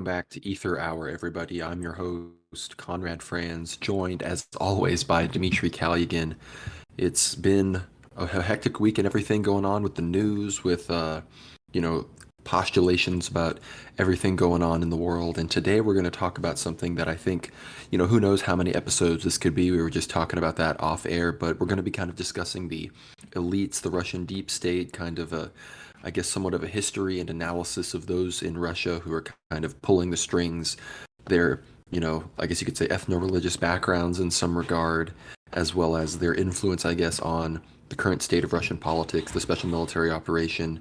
back to Ether Hour, everybody. I'm your host, Conrad Franz, joined as always by Dmitry Kalugin. It's been a hectic week and everything going on with the news, with you know, postulations about everything going on in the world. And today we're going to talk about something that I think, who knows how many episodes this could be. We were just talking about that off air, but we're going to be kind of discussing the elites, the Russian deep state, kind of I guess, somewhat of a history and analysis of those in Russia who are kind of pulling the strings. Their, I guess you could say ethno-religious backgrounds in some regard, as well as their influence, I guess, on the current state of Russian politics, the special military operation.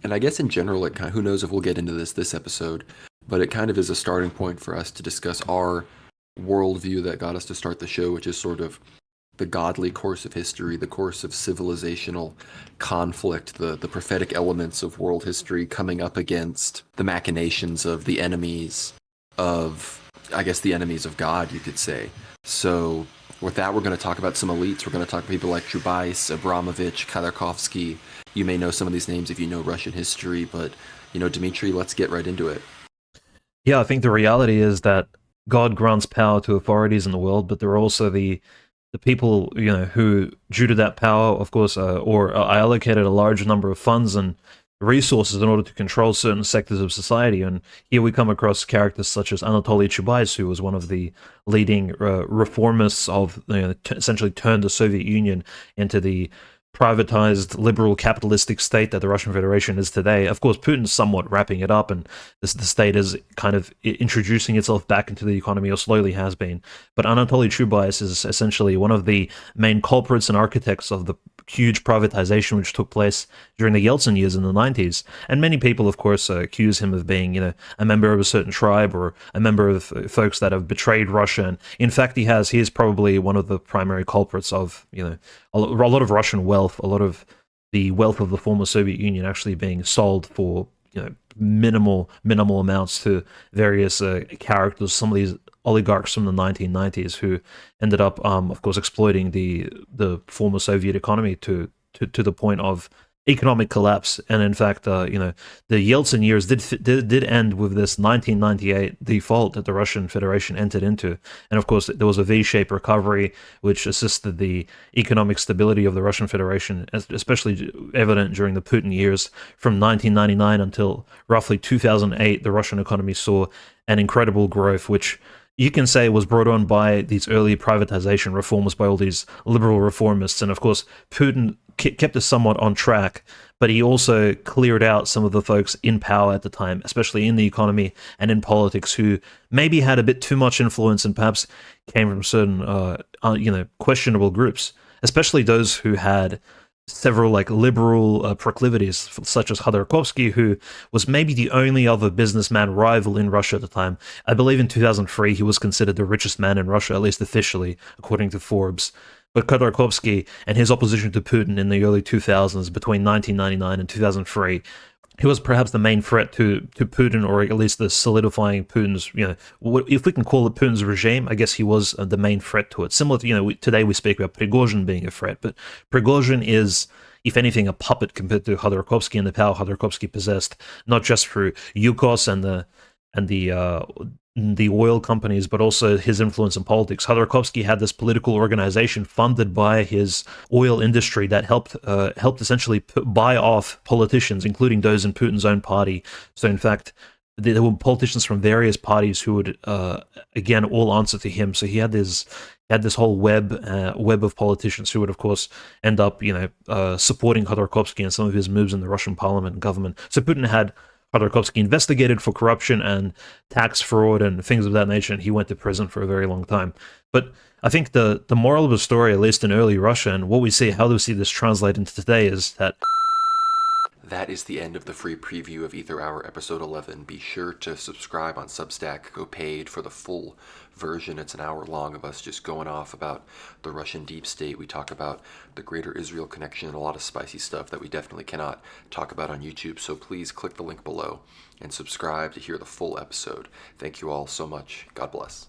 And I guess in general, it kind of, who knows if we'll get into this episode, but it kind of is a starting point for us to discuss our worldview that got us to start the show, which is sort of the godly course of history, the course of civilizational conflict, the prophetic elements of world history coming up against the machinations of the enemies of, I guess, the enemies of God, you could say. So with that, we're going to talk about some elites. We're going to talk about people like Chubais, Abramovich, Khodorkovsky. You may know some of these names if you know Russian history, but, Dmitry, let's get right into it. Yeah, I think the reality is that God grants power to authorities in the world, but there are also the people, who, due to that power, of course, or are allocated a large number of funds and resources in order to control certain sectors of society. And here we come across characters such as Anatoly Chubais, who was one of the leading reformists of, essentially turned the Soviet Union into the privatized liberal capitalistic state that the Russian Federation is today. Of course, Putin's somewhat wrapping it up, and the state is kind of introducing itself back into the economy, or slowly has been. But Anatoly Chubais is essentially one of the main culprits and architects of the huge privatization which took place during the Yeltsin years in the 90s. And many people, of course, accuse him of being, a member of a certain tribe or a member of folks that have betrayed Russia. And in fact, he is probably one of the primary culprits of, a lot of Russian wealth, a lot of the wealth of the former Soviet Union actually being sold for, minimal amounts to various characters. Some of these oligarchs from the 1990s who ended up, of course, exploiting the former Soviet economy to the point of economic collapse. And in fact, the Yeltsin years did end with this 1998 default that the Russian Federation entered into. And of course, there was a V-shaped recovery which assisted the economic stability of the Russian Federation, especially evident during the Putin years. From 1999 until roughly 2008, the Russian economy saw an incredible growth, which you can say was brought on by these early privatization reforms by all these liberal reformists. And of course, Putin kept us somewhat on track, but he also cleared out some of the folks in power at the time, especially in the economy and in politics, who maybe had a bit too much influence and perhaps came from certain, questionable groups, especially those who had several liberal proclivities, such as Khodorkovsky, who was maybe the only other businessman rival in Russia at the time. I believe in 2003 he was considered the richest man in Russia, at least officially, according to Forbes. But Khodorkovsky and his opposition to Putin in the early 2000s, between 1999 and 2003, he was perhaps the main threat to Putin, or at least the solidifying Putin's, if we can call it Putin's regime, I guess he was the main threat to it. Similar to, today we speak about Prigozhin being a threat, but Prigozhin is, if anything, a puppet compared to Khodorkovsky and the power Khodorkovsky possessed, not just through Yukos and the oil companies, but also his influence in politics. Khodorkovsky had this political organization funded by his oil industry that helped essentially buy off politicians, including those in Putin's own party. So in fact, there were politicians from various parties who would, again, all answer to him. So he had this whole web of politicians who would, of course, end up, supporting Khodorkovsky and some of his moves in the Russian parliament and government. So Putin had Khodorkovsky investigated for corruption and tax fraud and things of that nature, and he went to prison for a very long time. But I think the moral of the story, at least in early Russia, and what we see, how do we see this translate into today, is that that is the end of the free preview of Ether Hour episode 11. Be sure to subscribe on Substack, go paid for the full version. It's an hour long of us just going off about the Russian deep state. We talk about the greater Israel connection and a lot of spicy stuff that we definitely cannot talk about on YouTube. So please click the link below and subscribe to hear the full episode. Thank you all so much. God bless.